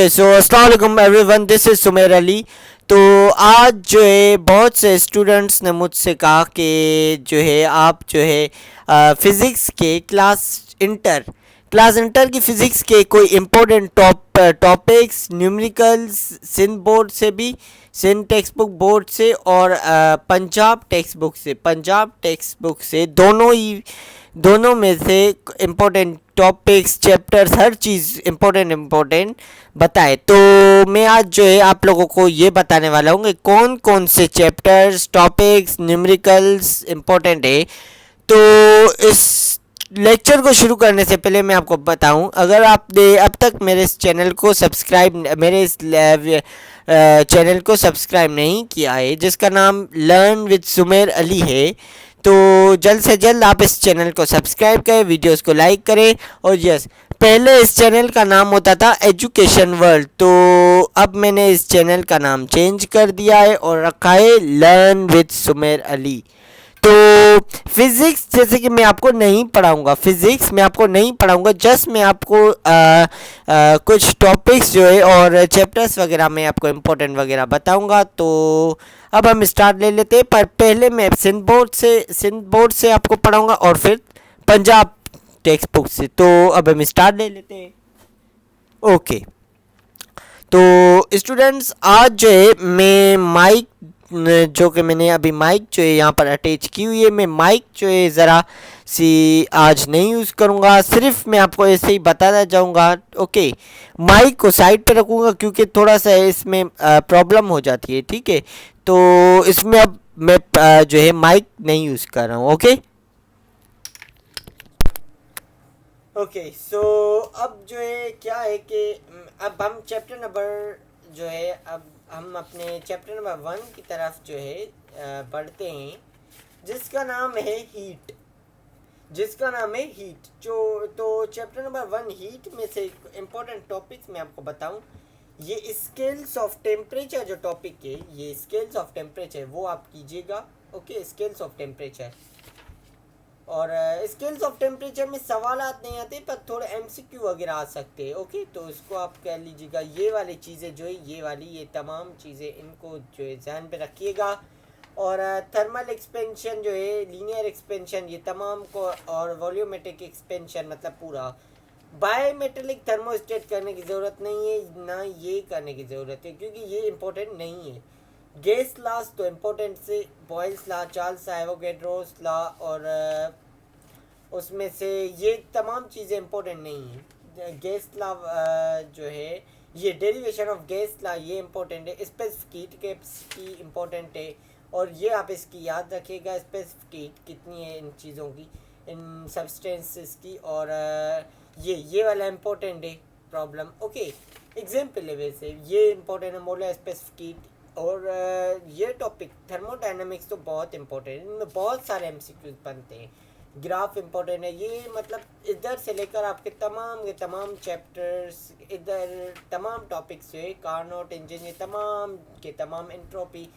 Okay so अस्सलाम वालेकुम everyone, this is Sumer Ali. तो आज जो है बहुत से स्टूडेंट्स ने मुझसे कहा कि जो है आप जो है फ़िज़िक्स के क्लास इंटर की फ़िज़िक्स के कोई important topics numericals Sindh board से भी, सिंध टेक्स्ट बुक बोर्ड से और पंजाब टेक्स्ट बुक से दोनों में से इम्पोर्टेंट टॉपिक्स चैप्टर्स हर चीज़ इम्पोर्टेंट बताए। तो मैं आज जो है आप लोगों को ये बताने वाला हूँ कि कौन कौन से चैप्टर्स टॉपिक्स न्यूमेरिकल्स इम्पोर्टेंट है। तो इस लेक्चर को शुरू करने से पहले मैं आपको बताऊं, अगर आपने अब तक मेरे इस चैनल को सब्सक्राइब नहीं किया है, जिसका नाम लर्न विद सुमेर अली है, तो जल्द से जल्द आप इस चैनल को सब्सक्राइब करें, वीडियोस को लाइक करें। और यस, पहले इस चैनल का नाम होता था एजुकेशन वर्ल्ड, तो अब मैंने इस चैनल का नाम चेंज कर दिया है और रखा है लर्न विद सुमेर अली। तो फिज़िक्स जैसे कि मैं आपको नहीं पढ़ाऊँगा, जस्ट मैं आपको कुछ टॉपिक्स जो है और चैप्टर्स वगैरह मैं आपको इम्पोर्टेंट वगैरह बताऊँगा। तो अब हम स्टार्ट ले लेते हैं, पर पहले मैं सिंध बोर्ड से आपको पढ़ाऊँगा और फिर पंजाब टेक्स्ट बुक से। तो अब हम स्टार्ट ले लेते हैं। ओके, तो स्टूडेंट्स आज जो है मैं माइक जो कि मैंने अभी माइक जो है यहाँ पर अटैच की हुई है, मैं माइक जो है ज़रा सी आज नहीं यूज़ करूँगा, सिर्फ मैं आपको ऐसे ही बताता जाऊँगा। ओके, माइक को साइड पे रखूँगा क्योंकि थोड़ा सा इसमें प्रॉब्लम हो जाती है, ठीक है। तो इसमें अब मैं जो है माइक नहीं यूज़ कर रहा हूँ। ओके सो अब जो है क्या है कि अब हम चैप्टर नंबर जो है, अब हम अपने चैप्टर नंबर 1 की तरफ जो है बढ़ते हैं, जिसका नाम है हीट। जो तो चैप्टर नंबर 1 हीट में से इम्पोर्टेंट टॉपिक्स मैं आपको बताऊं, ये स्केल्स ऑफ टेम्परेचर जो टॉपिक है, ये स्केल्स ऑफ टेम्परेचर वो आप कीजिएगा। ओके, स्केल्स ऑफ टेम्परेचर, और स्केल्स ऑफ टेम्परेचर में सवालात नहीं आते पर थोड़े एमसीक्यू वगैरह आ सकते हैं। ओके, तो इसको आप कह लीजिएगा, ये वाली चीज़ें जो है, ये तमाम चीज़ें इनको जो है ध्यान पे रखिएगा। और थर्मल एक्सपेंशन जो है, लीनियर एक्सपेंशन, ये तमाम को, और वॉल्यूमेट्रिक एक्सपेंशन मतलब पूरा। बायोमेट्रिक थर्मोस्टेट करने की ज़रूरत नहीं है, ना ये करने की ज़रूरत है क्योंकि ये इम्पोर्टेंट नहीं है। गैस लॉस तो इम्पोर्टेंट से, Boyle's law, Charles Avogadro's law, और उसमें से ये तमाम चीज़ें इम्पोर्टेंट नहीं है। गैस लॉ जो है, ये डेरिवेशन ऑफ गैस लॉ ये इम्पोर्टेंट है। स्पेसिफिक हीट कैपेसिटी इम्पोर्टेंट है, और ये आप इसकी याद रखिएगा, स्पेसिफिक हीट कितनी है इन चीज़ों की, इन सब्सटेंसेस की। और ये वाला इम्पोर्टेंट है प्रॉब्लम। ओके, एग्जाम्पल है, वैसे ये इम्पोर्टेंट है, मोलर स्पेसिफिक हीट। और ये टॉपिक थर्मोडायनामिक्स तो बहुत इम्पोर्टेंट है, इनमें बहुत सारे एमसीक्यूज बनते हैं। ग्राफ इम्पोर्टेंट है, ये मतलब इधर से लेकर आपके तमाम के तमाम चैप्टर्स, इधर तमाम टॉपिक्स जो है, कार्नोट इंजन, ये तमाम के तमाम एंट्रोपी,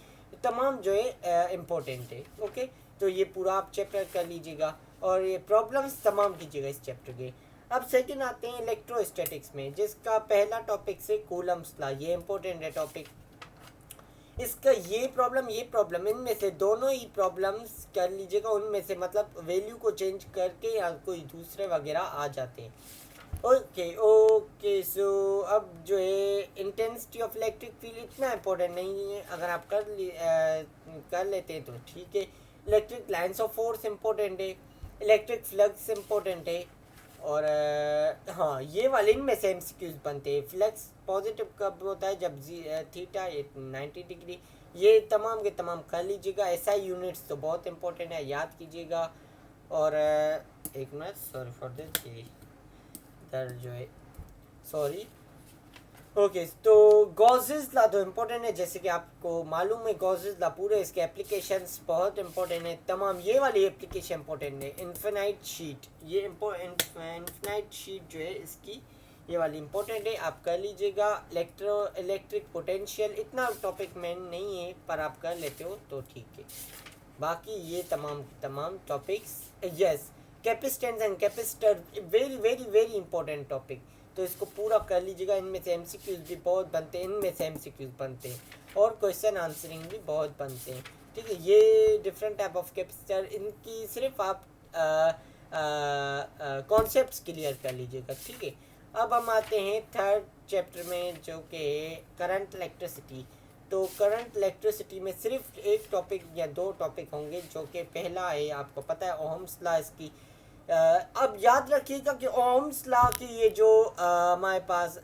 तमाम जो है इम्पोर्टेंट है। ओके, तो ये पूरा आप चैप्टर कर लीजिएगा और ये प्रॉब्लम्स तमाम कीजिएगा इस चैप्टर के। अब सेकंड आते हैं इलेक्ट्रोस्टैटिक्स में, जिसका पहला टॉपिक से कूलम्स लॉ, ये इम्पोर्टेंट है टॉपिक। इसका ये प्रॉब्लम इनमें से दोनों ही प्रॉब्लम्स कर लीजिएगा, उनमें से मतलब वैल्यू को चेंज करके या कोई दूसरे वगैरह आ जाते हैं। ओके सो अब जो है इंटेंसिटी ऑफ इलेक्ट्रिक फील्ड इतना इम्पोर्टेंट नहीं है, अगर आप कर लेते हैं तो ठीक है। Electric lines of force important है, इलेक्ट्रिक फ्लक्स इम्पोर्टेंट है। और हाँ, ये वाले इनमें से एमसीक्यूज बनते हैं। फ्लक्स पॉजिटिव कब होता है, जब थीटा 90 डिग्री, ये तमाम के तमाम कर लीजिएगा। एसआई यूनिट्स तो बहुत इंपॉर्टेंट है, याद कीजिएगा। और एक मिनट, सॉरी फॉर दिस, इधर जो है सॉरी। ओके, तो गॉसेस लॉ तो इम्पोर्टेंट है, जैसे कि आपको मालूम है गॉसेस लॉ पूरे इसके एप्लीकेशंस बहुत इंपॉर्टेंट है, तमाम ये वाली एप्लीकेशन इंपॉर्टेंट है। इन्फिनाइट शीट, ये इन्फिनाइट शीट जो है इसकी, ये वाली इंपॉर्टेंट है, आप कर लीजिएगा। इलेक्ट्रिक पोटेंशियल इतना टॉपिक में नहीं है, पर आप कर लेते हो तो ठीक है। बाकी ये तमाम topics, yes, capacitance and capacitor, very very very important topic. तो इसको पूरा कर लीजिएगा। इनमें से एमसीक्यूज भी बहुत बनते हैं, इनमें से एमसीक्यूज बनते हैं और क्वेश्चन आंसरिंग भी बहुत बनते हैं। ठीक है, ये डिफरेंट टाइप ऑफ कैपेसिटर, इनकी सिर्फ आप कॉन्सेप्ट्स क्लियर कर लीजिएगा। ठीक है, अब हम आते हैं थर्ड चैप्टर में जो कि करंट इलेक्ट्रिसिटी। तो करंट इलेक्ट्रिसिटी में सिर्फ एक टॉपिक या दो टॉपिक होंगे, जो कि पहला है आपको पता है ओहम्स लॉ। इसकी अब याद रखिएगा कि ओहम्स लॉ की ये जो हमारे पास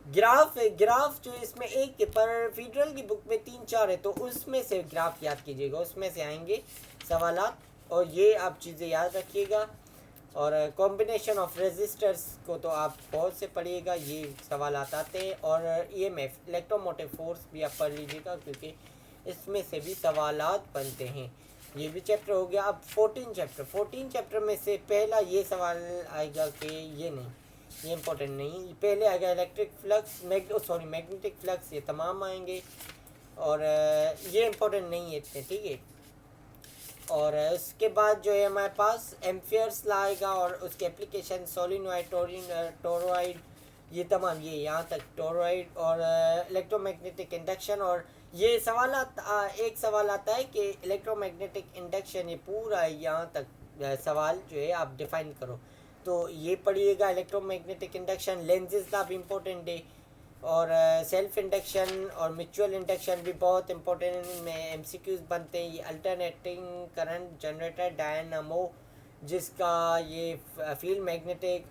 ग्राफ है, ग्राफ जो इसमें एक के पर फेडरल की बुक में 3-4 है, तो उसमें से ग्राफ याद कीजिएगा, उसमें से आएंगे सवालात और ये आप चीज़ें याद रखिएगा। और कॉम्बिनेशन ऑफ रेजिस्टर्स को तो आप बहुत से पढ़िएगा, ये सवाल आते हैं। और ईएमएफ इलेक्ट्रोमोटिव फोर्स भी आप पढ़ लीजिएगा, क्योंकि इसमें से भी सवालात बनते हैं। ये भी चैप्टर हो गया। अब 14 चैप्टर में से पहला ये सवाल आएगा कि ये नहीं, ये इम्पोर्टेंट नहीं, पहले आएगा इलेक्ट्रिक फ्लक्स, मैग्नेटिक फ्लक्स, ये तमाम आएंगे और ये इम्पोर्टेंट नहीं है इतने। ठीक है, और उसके बाद जो है हमारे पास एम्पियर्स लॉ आएगा और उसके एप्लीकेशन सोलिनॉइड, टोरॉइड, ये तमाम, ये यहाँ तक टोरॉइड और इलेक्ट्रोमैग्नेटिक इंडक्शन। और ये सवाल एक सवाल आता है कि इलेक्ट्रोमैग्नेटिक इंडक्शन, ये पूरा यहाँ तक सवाल जो है आप डिफाइन करो, तो ये पढ़िएगा। इलेक्ट्रोमैग्नेटिक इंडक्शन, लेंजेस लॉ भी इम्पोर्टेंट है और सेल्फ इंडक्शन और म्यूचुअल इंडक्शन भी बहुत इंपॉर्टेंट में एमसीक्यूज बनते हैं। ये अल्टरनेटिंग करंट जनरेटर डायनामो, जिसका ये field magnetic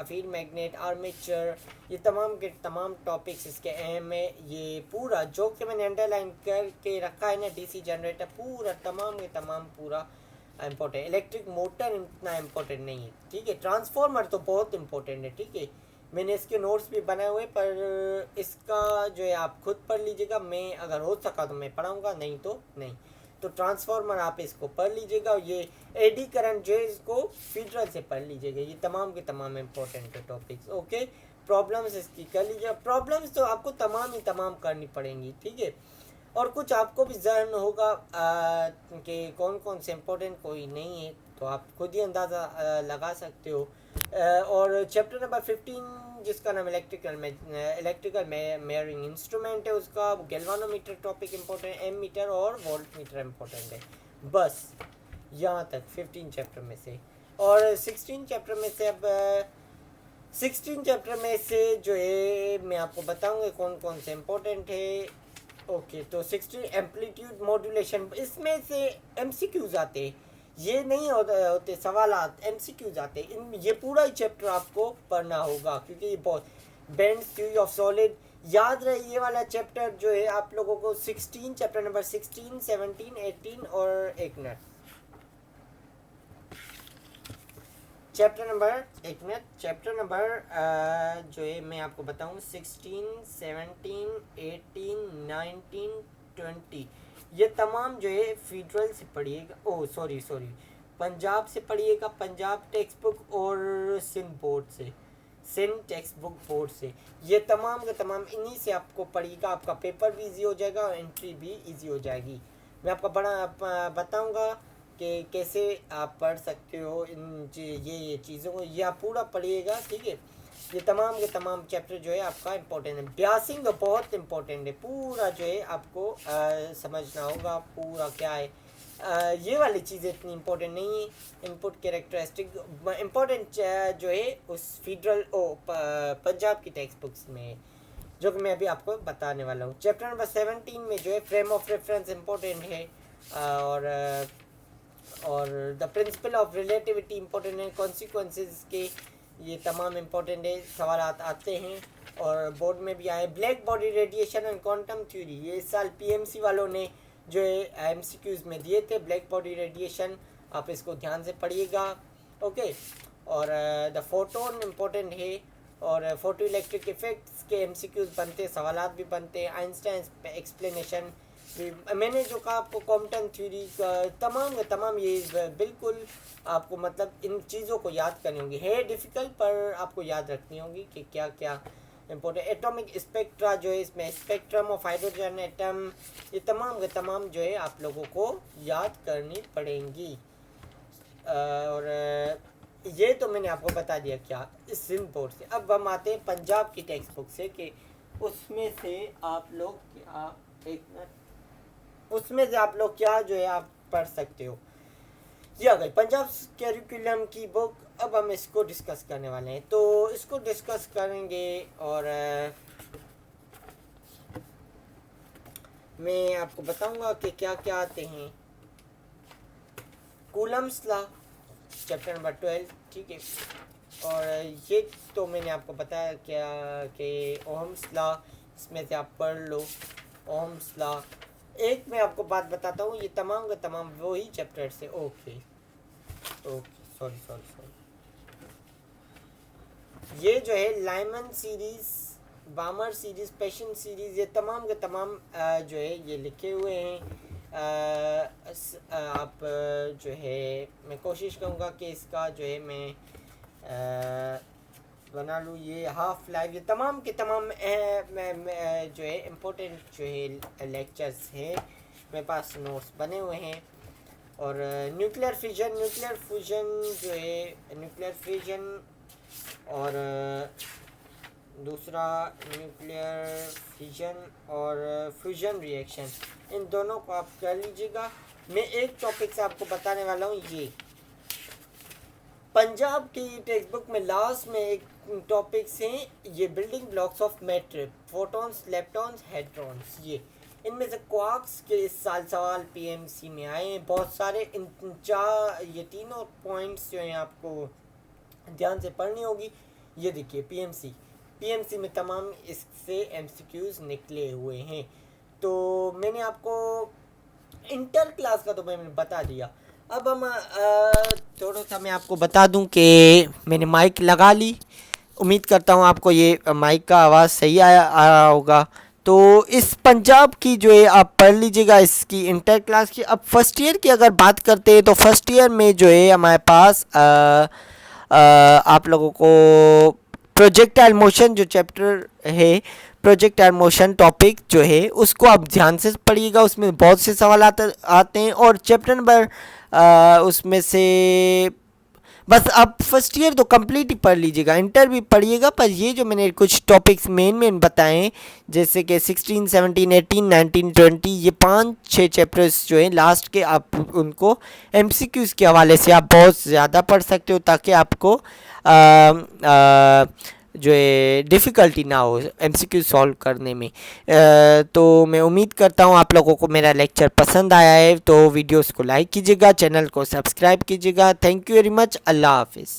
field magnet armature, ये तमाम के तमाम टॉपिक्स इसके अहम है। ये पूरा जो कि मैंने अंडरलाइन करके रखा है ना, डीसी जनरेटर पूरा तमाम के तमाम पूरा इम्पोर्टेंट। इलेक्ट्रिक मोटर इतना इम्पोर्टेंट नहीं है। ठीक है, ट्रांसफार्मर तो बहुत इम्पोर्टेंट है। ठीक है, मैंने इसके नोट्स भी बनाए हुए, पर इसका जो है आप खुद पढ़ लीजिएगा। मैं अगर हो सका तो मैं पढ़ाऊँगा, नहीं तो नहीं। तो ट्रांसफार्मर आप इसको पढ़ लीजिएगा और ये एडी करंट जो है इसको फीडरल से पढ़ लीजिएगा। ये तमाम के तमाम इम्पोर्टेंट है टॉपिक्स। ओके, प्रॉब्लम्स इसकी कर लीजिएगा। प्रॉब्लम्स तो आपको तमाम ही तमाम करनी पड़ेंगी। ठीक है, और कुछ आपको भी जहन होगा कि कौन कौन से इम्पोर्टेंट, कोई नहीं है, तो आप खुद ही अंदाज़ा लगा सकते हो। और चैप्टर नंबर 15 जिसका नाम इलेक्ट्रिकल मेजरिंग इंस्ट्रूमेंट है, उसका galvanometer topic important, ammeter और वोल्ट मीटर इम्पोर्टेंट है। बस यहाँ तक 15 चैप्टर में से। और 16 चैप्टर में से, अब 16 चैप्टर में से जो है मैं आपको बताऊँगा कौन कौन से इम्पोर्टेंट है। ओके, तो 16 एम्पलीट्यूड मॉड्यूलेशन, इसमें से एमसीक्यूज आते हैं, ये नहीं होते सवालात, एमसीक्यूज आते हैं। इन ये पूरा ही चैप्टर आपको पढ़ना होगा, क्योंकि ये बहुत बेंड्स थ्योरी ऑफ सॉलिड, याद रहे ये वाला चैप्टर जो है आप लोगों को 16 चैप्टर नंबर 16, 17, 18 और एक मिनट चैप्टर नंबर जो है मैं आपको बताऊं 16, 17, 18, 19, 20, ये तमाम जो है फेडरल से पढ़िएगा। ओह सॉरी पंजाब से पढ़िएगा, पंजाब टेक्स्ट बुक और सिंध टेक्स्ट बुक बोर्ड से। ये तमाम का तमाम इन्हीं से आपको पढ़िएगा, आपका पेपर भी इजी हो जाएगा और एंट्री भी इजी हो जाएगी। मैं आपको बताऊंगा कि कैसे आप पढ़ सकते हो ये चीज़ों को, ये आप पूरा पढ़िएगा। ठीक है, ये तमाम के तमाम चैप्टर जो है आपका इम्पोर्टेंट है। ब्यासिंग तो बहुत इम्पोर्टेंट है, पूरा जो है आपको समझना होगा पूरा क्या है। ये वाली चीज़ें इतनी इम्पोर्टेंट नहीं है। इनपुट कैरेक्टरिस्टिक इम्पोर्टेंट जो है उस फेडरल पंजाब की टेक्स्ट बुक्स में, जो कि मैं अभी आपको बताने वाला हूँ। चैप्टर नंबर 17 में जो है फ्रेम ऑफ रेफरेंस इम्पोर्टेंट है और the principle of relativity important है। कॉन्सिक्वेंसेस के ये तमाम इम्पोर्टेंट है, सवाल आते हैं और बोर्ड में भी आए। Black body radiation and quantum theory, ये इस साल पीएमसी वालों ने जो है एमसीक्यूज में दिए थे। ब्लैक बॉडी रेडिएशन आप इसको ध्यान से पढ़िएगा। ओके, और द फोटोन इम्पोर्टेंट है और फोटो इलेक्ट्रिक इफेक्ट्स के एमसीक्यूज बनते हैं, सवालात भी बनते हैं। आइंस्टाइन एक्सप्लेनेशन, मैंने जो कहा आपको क्वांटम थ्योरी तमाम ये बिल्कुल आपको मतलब इन चीज़ों को याद करनी होगी। है डिफ़िकल्ट पर आपको याद रखनी होगी कि क्या क्या इम्पोर्टेंट। एटॉमिक स्पेक्ट्रा जो है, इसमें स्पेक्ट्रम ऑफ हाइड्रोजन एटम, ये तमाम के तमाम जो है आप लोगों को याद करनी पड़ेंगी। और ये तो मैंने आपको बता दिया क्या इस सिंध बोर्ड से। अब हम आते हैं पंजाब की टेक्स्ट बुक से कि उसमें से आप लोग क्या, एक मिनट, उसमें से आप लोग क्या जो है आप पढ़ सकते हो। ये आ गई पंजाब कैरिकुलम की बुक। अब हम इसको डिस्कस करने वाले हैं, तो इसको डिस्कस करेंगे और मैं आपको बताऊंगा कि क्या क्या आते हैं। कूलम्स लॉ चैप्टर नंबर 12, ठीक है। और ये तो मैंने आपको बताया क्या कि ओहम्स लॉ, इसमें से आप पढ़ लो ओहम्स लॉ। एक मैं आपको बात बताता हूँ, ये तमाम का तमाम वही चैप्टर से, ओके सॉरी, ये जो है Lyman series, बामर series, passion series, ये तमाम के तमाम जो है ये लिखे हुए हैं। आप जो है मैं कोशिश करूँगा कि इसका जो है मैं बना लूँ। ये हाफ लाइफ, ये तमाम के तमाम जो है इम्पोर्टेंट जो है लेक्चर्स हैं, मेरे पास नोट्स बने हुए हैं। और न्यूक्लियर फिजन जो है, न्यूक्लियर फिजन और दूसरा न्यूक्लियर फिजन और फ्यूजन रिएक्शन, इन दोनों को आप कर लीजिएगा। मैं एक टॉपिक से आपको बताने वाला हूँ। ये पंजाब की टेक्स्ट बुक में लास्ट में एक टॉपिक्स हैं, ये building blocks of matter, photons, leptons, hadrons. इनमें से क्वार्क्स के इस साल सवाल पीएमसी में आए हैं बहुत सारे। इन ये तीनों पॉइंट्स जो हैं आपको ध्यान से पढ़नी होगी। ये देखिए पीएमसी में तमाम इससे एमसीक्यूज निकले हुए हैं। तो मैंने आपको इंटर क्लास का तो मैंने बता दिया। अब हम थोड़ा सा मैं आपको बता दूं कि मैंने माइक लगा ली। उम्मीद करता हूं आपको ये माइक का आवाज़ सही आ रहा होगा। तो इस पंजाब की जो है आप पढ़ लीजिएगा, इसकी इंटर क्लास की। अब फर्स्ट ईयर की अगर बात करते हैं तो फर्स्ट ईयर में जो है हमारे पास आप लोगों को प्रोजेक्टाइल मोशन जो चैप्टर है, प्रोजेक्टाइल मोशन टॉपिक जो है उसको आप ध्यान से पढ़िएगा। उसमें बहुत से सवाल आते हैं। और चैप्टर नंबर उसमें से बस आप फर्स्ट ईयर तो कंप्लीट ही पढ़ लीजिएगा, इंटर भी पढ़िएगा। पर ये जो मैंने कुछ टॉपिक्स मेन बताए, जैसे कि 16, 17, 18, 19, 20, ये 5-6 चैप्टर्स जो हैं लास्ट के, आप उनको एमसीक्यूज़ के हवाले से आप बहुत ज़्यादा पढ़ सकते हो, ताकि आपको जो है डिफ़िकल्टी ना हो एमसीक्यू सॉल्व करने में। तो मैं उम्मीद करता हूँ आप लोगों को मेरा लेक्चर पसंद आया है। तो वीडियोस को लाइक कीजिएगा, चैनल को सब्सक्राइब कीजिएगा। Thank you very much. अल्लाह हाफिज़।